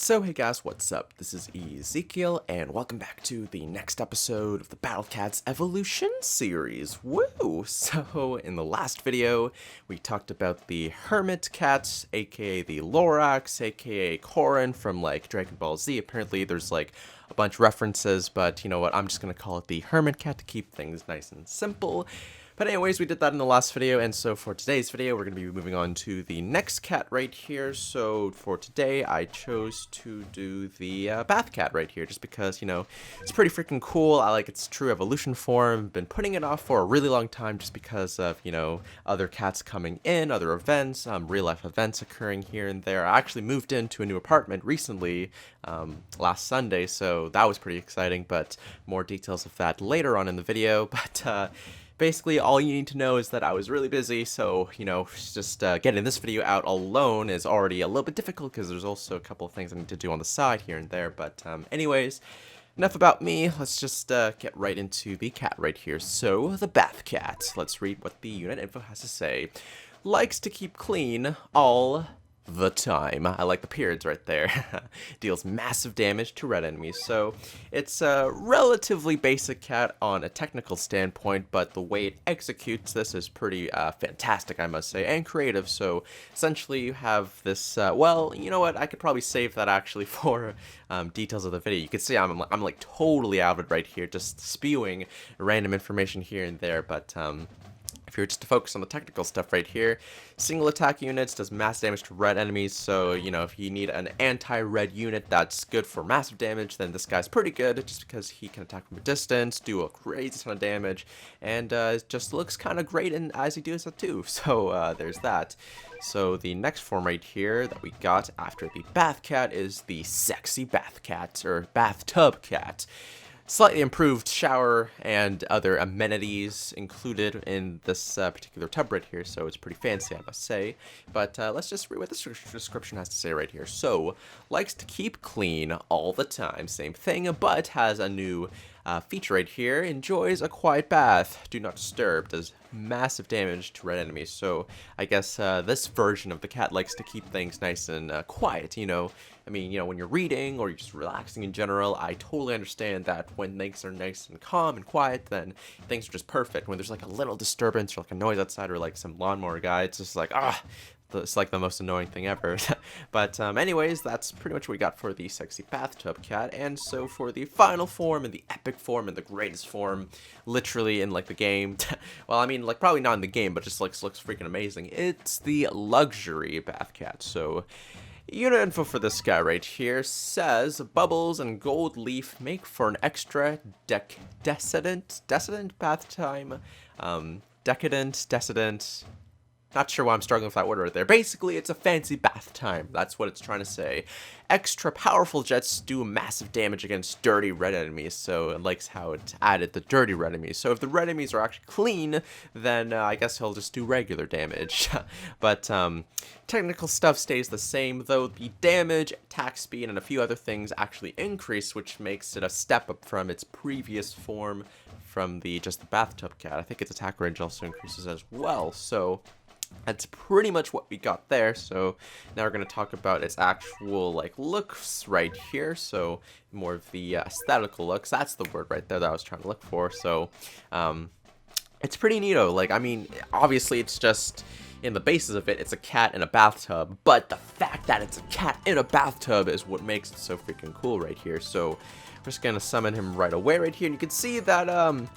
So hey guys, what's up? This is Ezekiel, and welcome back to the next episode of the Battle Cats Evolution series. Woo! So in the last video, we talked about the Hermit Cat, aka the Lorax, aka Corrin from like Dragon Ball Z. Apparently there's like a bunch of references, but you know what, I'm just gonna call it the Hermit Cat to keep things nice and simple. But anyways, we did that in the last video, and so for today's video, we're going to be moving on to the next cat right here. So for today, I chose to do the Bath Cat right here, just because, you know, it's pretty freaking cool. I like its true evolution form. Been putting it off for a really long time just because of, you know, other cats coming in, other events, real-life events occurring here and there. I actually moved into a new apartment recently, last Sunday, so that was pretty exciting, but more details of that later on in the video. But, basically, all you need to know is that I was really busy, so, you know, just getting this video out alone is already a little bit difficult because there's also a couple of things I need to do on the side here and there. But anyways, enough about me. Let's just get right into the cat right here. So, the Bath Cat. Let's read what the unit info has to say. Likes to keep clean all the time. I like the periods right there. Deals massive damage to red enemies. So it's a relatively basic cat on a technical standpoint, but the way it executes this is pretty fantastic, I must say, and creative. So essentially you have this, well, you know what, I could probably save that actually for details of the video. You can see I'm like totally out of it right here, just spewing random information here and there, but if you're just to focus on the technical stuff right here, single attack units does mass damage to red enemies, so, you know, if you need an anti-red unit that's good for massive damage, then this guy's pretty good, just because he can attack from a distance, do a crazy ton of damage, and it just looks kind of great as he does it too, so there's that. So the next form right here that we got after the Bath Cat is the Sexy Bath Cat, or Bathtub Cat. Slightly improved shower and other amenities included in this particular tub right here, so it's pretty fancy, I must say. But let's just read what the description has to say right here. So, likes to keep clean all the time, same thing, but has a new feature right here. Enjoys a quiet bath, do not disturb, does massive damage to red enemies. So I guess this version of the cat likes to keep things nice and quiet, you know. I mean, you know, when you're reading or you're just relaxing in general, I totally understand that when things are nice and calm and quiet, then things are just perfect. When there's like a little disturbance or like a noise outside or like some lawnmower guy, it's just like, it's like the most annoying thing ever. But anyways, that's pretty much what we got for the Sexy Bathtub Cat. And so for the final form and the epic form and the greatest form, literally in like the game, well, I mean, like probably not in the game, but just like looks freaking amazing. It's the Luxury Bath Cat. So unit info for this guy right here says bubbles and gold leaf make for an extra decadent bath time. Decadent. Not sure why I'm struggling with that word right there. Basically, it's a fancy bath time. That's what it's trying to say. Extra powerful jets do massive damage against dirty red enemies, so it likes how it added the dirty red enemies. So if the red enemies are actually clean, then I guess he'll just do regular damage. But technical stuff stays the same, though the damage, attack speed, and a few other things actually increase, which makes it a step up from its previous form from just the Bathtub Cat. I think its attack range also increases as well, so that's pretty much what we got there. So now we're going to talk about its actual like looks right here. So more of the aesthetical looks. That's the word right there that I was trying to look for. So it's pretty neato. Like, I mean, obviously it's just in the basis of it, it's a cat in a bathtub, but the fact that it's a cat in a bathtub is what makes it so freaking cool right here. So we're just gonna summon him right away right here, and you can see that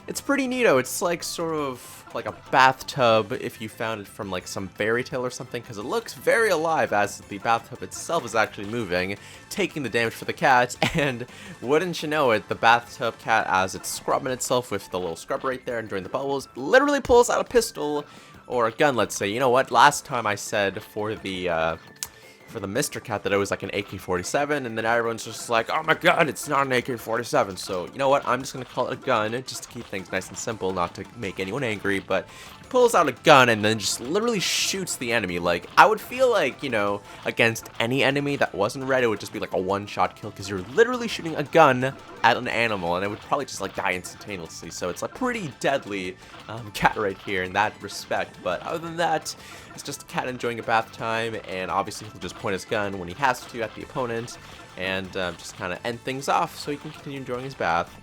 it's pretty neato. It's like sort of like a bathtub if you found it from like some fairy tale or something, because it looks very alive as the bathtub itself is actually moving, taking the damage for the cat, and wouldn't you know it, the Bathtub Cat, as it's scrubbing itself with the little scrub right there and during the bubbles, literally pulls out a pistol or a gun, let's say. You know what, last time I said for the Mr. Cat that it was like an AK-47, and then everyone's just like, oh my god, it's not an AK-47. So, you know what, I'm just gonna call it a gun, just to keep things nice and simple, not to make anyone angry. But he pulls out a gun and then just literally shoots the enemy. Like, I would feel like, you know, against any enemy that wasn't red, it would just be like a one-shot kill, because you're literally shooting a gun at an animal, and it would probably just like die instantaneously. So it's a pretty deadly cat right here in that respect. But other than that, it's just a cat enjoying a bath time, and obviously he'll just point his gun when he has to at the opponent, and just kind of end things off so he can continue enjoying his bath.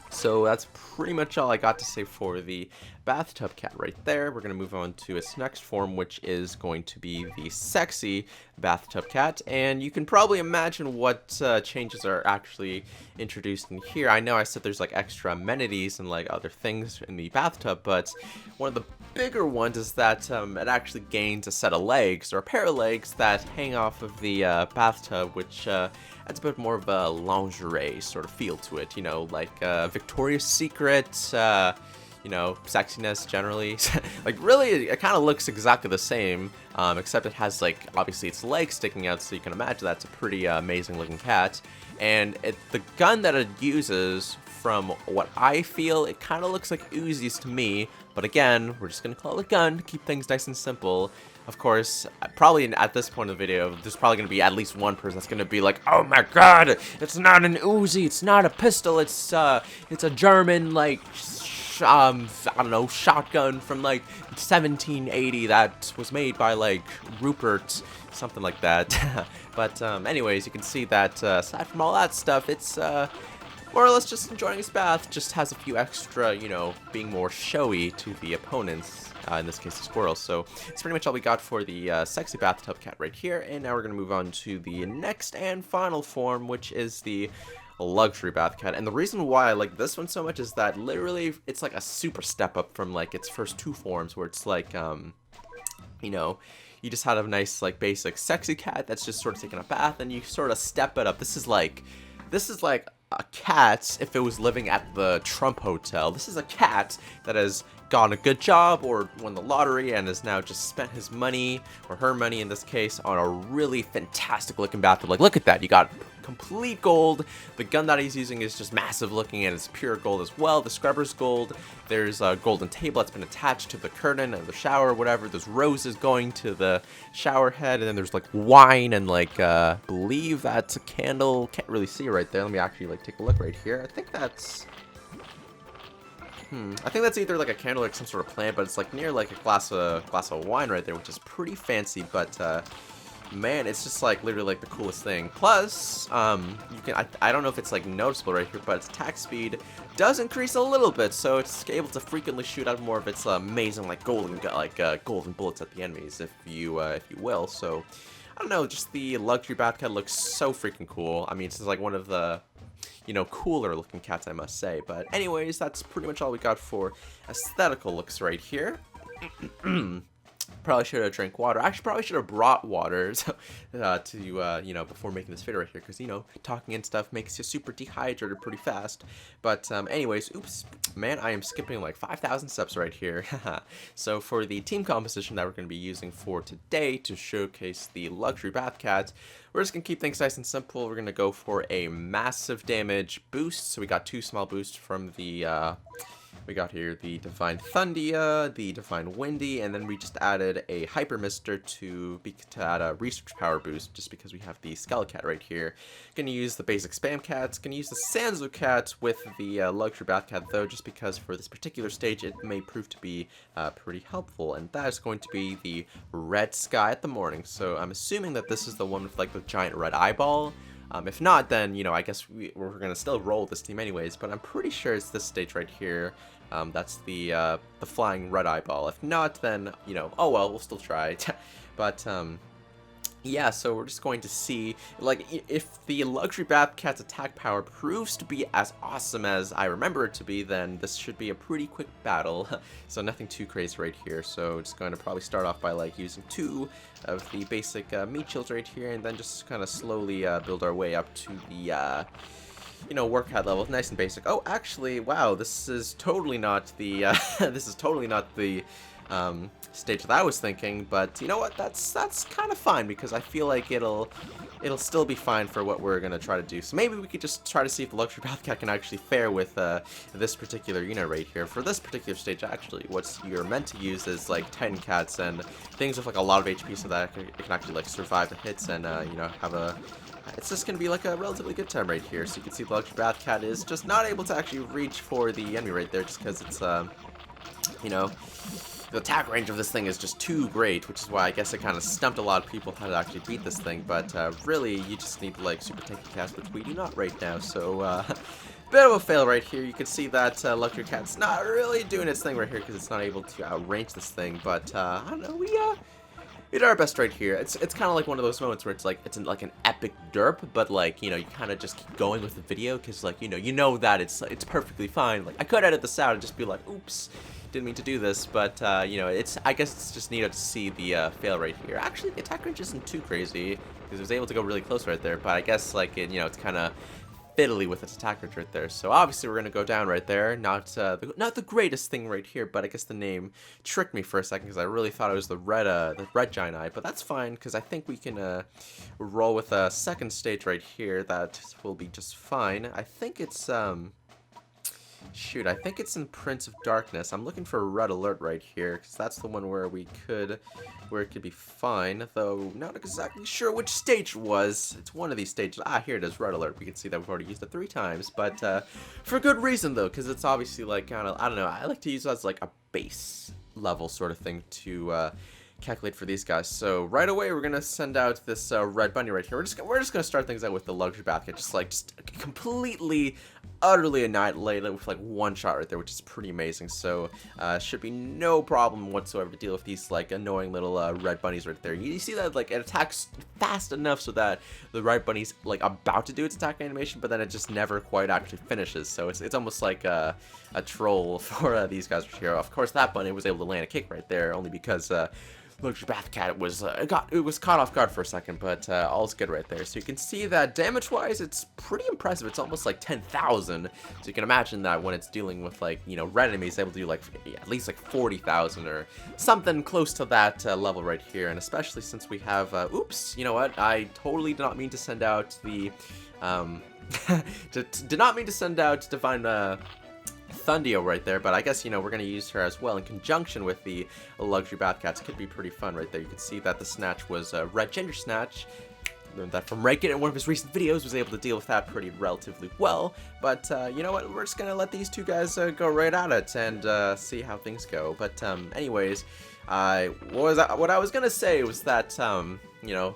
So that's pretty much all I got to say for the bathtub cat right there. We're going to move on to its next form, which is going to be the sexy bathtub cat. And you can probably imagine what changes are actually introduced in here. I know I said there's like extra amenities and like other things in the bathtub, but one of the bigger ones is that it actually gains a set of legs, or a pair of legs that hang off of the bathtub, which adds a bit more of a lingerie sort of feel to it, you know, like Victoria's Secret, you know, sexiness generally. Like, really, it kind of looks exactly the same, except it has, like, obviously its legs sticking out, so you can imagine that's a pretty amazing looking cat. And the gun that it uses, from what I feel, it kind of looks like Uzis to me, but again, we're just going to call it a gun to keep things nice and simple. Of course, probably at this point of the video, there's probably going to be at least one person that's going to be like, "Oh my god, it's not an Uzi, it's not a pistol, it's a German, like, I don't know, shotgun from, like, 1780 that was made by, like, Rupert," something like that. But, anyways, you can see that, aside from all that stuff, it's, more or less just enjoying his bath, just has a few extra, you know, being more showy to the opponents, in this case the squirrels. So it's pretty much all we got for the sexy bathtub cat right here, and now we're going to move on to the next and final form, which is the luxury bath cat. And the reason why I like this one so much is that literally it's like a super step up from like its first two forms, where it's like, you know, you just had a nice like basic sexy cat that's just sort of taking a bath, and you sort of step it up. This is like a cat if it was living at the Trump Hotel. This is a cat that has gotten a good job or won the lottery and has now just spent his money, or her money in this case, on a really fantastic looking bathtub. Like, look at that. You got complete gold. The gun that he's using is just massive looking, and it's pure gold as well. The scrubber's gold. There's a golden table that's been attached to the curtain of the shower or whatever. There's roses going to the shower head, and then there's like wine and like believe that's a candle. Can't really see it right there. Let me actually like take a look right here. I think that's either like a candle or like some sort of plant, but it's like near like a glass of wine right there, which is pretty fancy. But man, it's just like literally like the coolest thing. Plus, you can I don't know if it's like noticeable right here, but its attack speed does increase a little bit, so it's able to frequently shoot out more of its amazing like golden bullets at the enemies, if you will. So I don't know, just the luxury bat cat looks so freaking cool. I mean, it's like one of the, you know, cooler looking cats, I must say. But anyways, that's pretty much all we got for aesthetical looks right here. Probably should have drank water. Actually, probably should have brought water to you know, before making this video right here, because, you know, talking and stuff makes you super dehydrated pretty fast. But anyways, oops, man, I am skipping like 5,000 steps right here. So for the team composition that we're going to be using for today to showcase the luxury bath cat, we're just going to keep things nice and simple. We're going to go for a massive damage boost. So we got two small boosts from the we got here the Divine Thundia, the Divine Windy, and then we just added a Hyper Mister to add a research power boost, just because we have the Skelecat right here. Gonna use the basic Spam Cats, gonna use the Sanzo Cat with the Luxury Bath Cat though, just because for this particular stage it may prove to be pretty helpful, and that is going to be the Red Sky at the Morning. So I'm assuming that this is the one with like the giant red eyeball. If not, then, you know, I guess we're going to still roll this team anyways, but I'm pretty sure it's this stage right here. That's the flying red eyeball. If not, then, you know, oh well, we'll still try. But, yeah, so we're just going to see, like, if the Luxury Bath Cat's attack power proves to be as awesome as I remember it to be, then this should be a pretty quick battle. So nothing too crazy right here. So just going to probably start off by, like, using two of the basic meat shields right here, and then just kind of slowly build our way up to the, you know, workout level. Nice and basic. Oh, actually, wow, this is totally not the, this is totally not the stage that I was thinking, but you know what? That's kind of fine because I feel like it'll still be fine for what we're gonna try to do. So maybe we could just try to see if the Luxury Bath Cat can actually fare with this particular unit right here. For this particular stage, actually, what you're meant to use is like Titan Cats and things with like a lot of HP, so that it can actually like survive the hits and you know, have a. It's just going to be like a relatively good time right here. So you can see the Luxury Bath Cat is just not able to actually reach for the enemy right there just because it's, you know, the attack range of this thing is just too great, which is why I guess it kind of stumped a lot of people how to actually beat this thing. But really, you just need like super tanky cats, which we do not right now. So bit of a fail right here. You can see that Luxury Cat's not really doing its thing right here because it's not able to outrange this thing. But I don't know, we did our best right here. It's kind of like one of those moments where it's like an epic derp, but like, you know, you kind of just keep going with the video because like, you know that it's perfectly fine. Like I could edit this out and just be like, oops, didn't mean to do this, but you know, I guess it's just neat to see the fail right here. Actually, the attack range isn't too crazy because it was able to go really close right there, but I guess like you know, it's kind of fiddly with its attack range right there. So obviously we're gonna go down right there. Not the greatest thing right here, but I guess the name tricked me for a second because I really thought it was the red giant eye. But that's fine because I think we can roll with a second stage right here. That will be just fine. I think it's shoot, I think it's in Prince of Darkness. I'm looking for a Red Alert right here because that's the one where it could be fine, though not exactly sure which stage it was. It's one of these stages. Ah, here it is, Red Alert. We can see that we've already used it 3 times, but for good reason though, because it's obviously like kind of, I don't know, I like to use it as like a base level sort of thing to calculate for these guys. So right away we're gonna send out this red bunny right here. We're just gonna start things out with the Luxury Bath Cat, just completely, utterly annihilate it with like one shot right there, which is pretty amazing. So should be no problem whatsoever to deal with these like annoying little red bunnies right there. You see that like it attacks fast enough so that the red bunny's like about to do its attack animation, but then it just never quite actually finishes. So it's almost like a troll for these guys right here. Of course, that bunny was able to land a kick right there only because Luxury Bath Cat was it was caught off guard for a second, but all's good right there. So you can see that damage-wise, it's pretty impressive. It's almost like 10,000. So you can imagine that when it's dealing with like, you know, red enemies, able to do like at least like 40,000 or something close to that level right here. And especially since we have, oops, you know what? I totally did not mean to send out the, did not mean to send out Divine. Thundio right there, but I guess, you know, we're going to use her as well in conjunction with the Luxury Bath Cats. Could be pretty fun right there. You can see that the snatch was Red Ginger Snatch. Learned that from Rare Cat in one of his recent videos, was able to deal with that relatively well. But you know what, we're just going to let these two guys go right at it and see how things go. But anyways, what I was going to say was that, you know,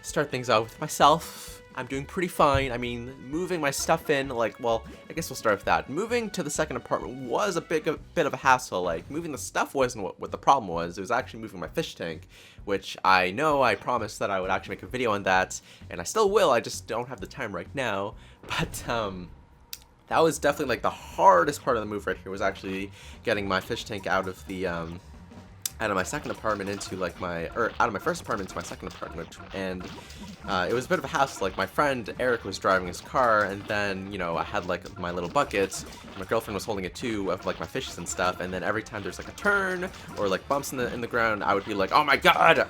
start things out with myself. I'm doing pretty fine. I mean, moving my stuff in, like, well, I guess we'll start with that. Moving to the second apartment was a bit of a hassle. Like, moving the stuff wasn't what the problem was. It was actually moving my fish tank, which I know I promised that I would actually make a video on that, and I still will. I just don't have the time right now. But, that was definitely, like, the hardest part of the move right here was actually getting my fish tank out of the, out of my second apartment into like out of my first apartment into my second apartment, and it was a bit of a hassle. Like my friend Eric was driving his car, and then, you know, I had like my little buckets, and my girlfriend was holding it too of like my fishes and stuff, and then every time there's like a turn or like bumps in the ground, I would be like, oh my god,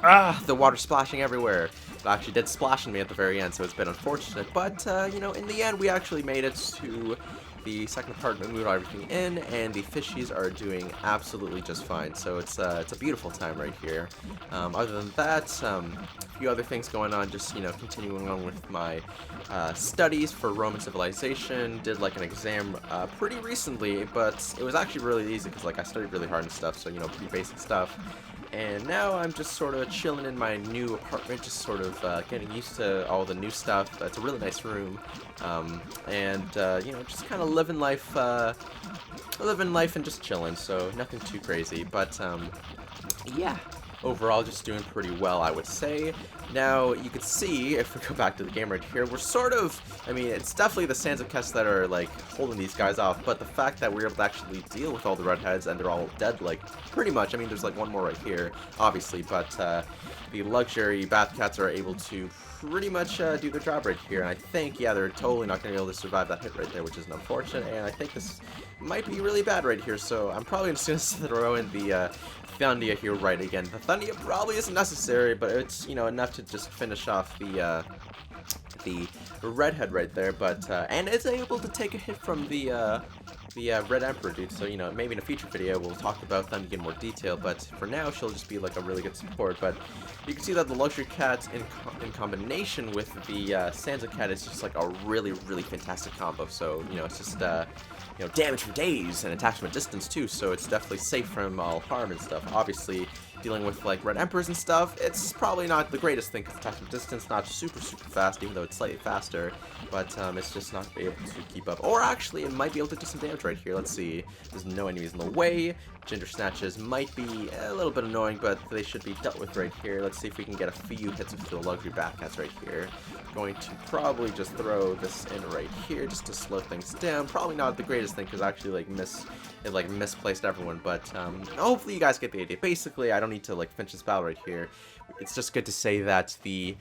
the water splashing everywhere. It actually did splash on me at the very end, so it's been unfortunate, but you know, in the end we actually made it to the second apartment, moved everything in, and the fishies are doing absolutely just fine. So it's a beautiful time right here. Other than that, a few other things going on, just, you know, continuing on with my studies for Roman civilization. Did like an exam pretty recently, but it was actually really easy because like I studied really hard and stuff, so, you know, pretty basic stuff. And now I'm just sort of chilling in my new apartment, just sort of getting used to all the new stuff. It's a really nice room, and you know, just kind of living life and just chilling. So nothing too crazy, but yeah. overall just doing pretty well, I would say. Now, you can see, if we go back to the game right here, we're sort of, I mean, it's definitely the Sands of Kess that are, like, holding these guys off, but the fact that we're able to actually deal with all the redheads and they're all dead, like, pretty much, I mean, there's, like, one more right here, obviously, but, the luxury bath cats are able to pretty much do their job right here, and I think, yeah, they're totally not going to be able to survive that hit right there, which is unfortunate, and I think this might be really bad right here, so I'm probably just going to throw in the Thundia here right again. The Thundia probably isn't necessary, but it's, you know, enough to just finish off the redhead right there, but, and it's able to take a hit from the Red Emperor dude, so, you know, maybe in a future video we'll talk about Thundia in more detail, but for now she'll just be, like, a really good support, but you can see that the Luxury Cat in combination with the Sansa Cat is just, like, a really, really fantastic combo, so, you know, it's just, you know, damage for days and attacks from a distance too, so it's definitely safe from all harm and stuff. Obviously, dealing with like Red Emperors and stuff, it's probably not the greatest thing because attacks from distance not super fast, even though it's slightly faster, but it's just not able to keep up. Or actually, it might be able to do some damage right here. Let's see. There's no enemies in the way. Ginger Snatches might be a little bit annoying, but they should be dealt with right here. Let's see if we can get a few hits with the Luxury Batcats right here. Going to probably just throw this in right here just to slow things down. Probably not the greatest thing because I actually like misplaced everyone, but hopefully you guys get the idea. Basically, I don't need to like finish this battle right here. It's just good to say that the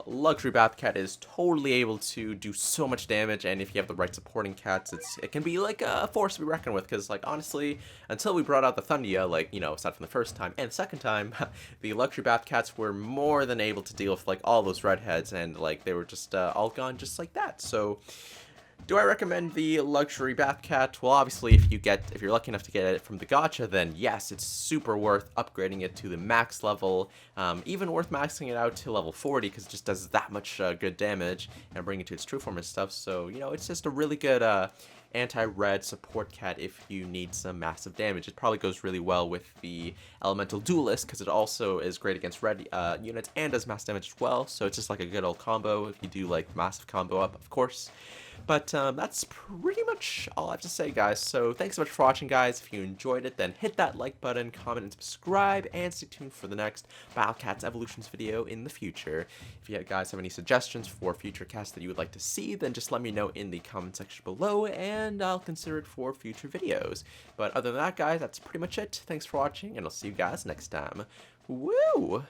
Luxury Bath Cat is totally able to do so much damage, and if you have the right supporting cats, it can be like a force to be reckoned with, because like honestly, until we brought out the Thundia, like, you know, aside from the first time and the second time, the Luxury Bath Cats were more than able to deal with like all those redheads, and like they were just all gone just like that. So do I recommend the Luxury Bath Cat? Well, obviously, if you're lucky enough to get it from the gacha, then yes, it's super worth upgrading it to the max level. Even worth maxing it out to level 40 because it just does that much good damage and bring it to its true form and stuff. So, you know, it's just a really good anti-red support cat if you need some massive damage. It probably goes really well with the Elemental Duelist because it also is great against red units and does mass damage as well. So it's just like a good old combo if you do like massive combo up, of course. But that's pretty much all I have to say, guys. So thanks so much for watching, guys. If you enjoyed it, then hit that like button, comment, and subscribe, and stay tuned for the next Battle Cats Evolutions video in the future. If you guys have any suggestions for future casts that you would like to see, then just let me know in the comment section below, and I'll consider it for future videos. But other than that, guys, that's pretty much it. Thanks for watching, and I'll see you guys next time. Woo!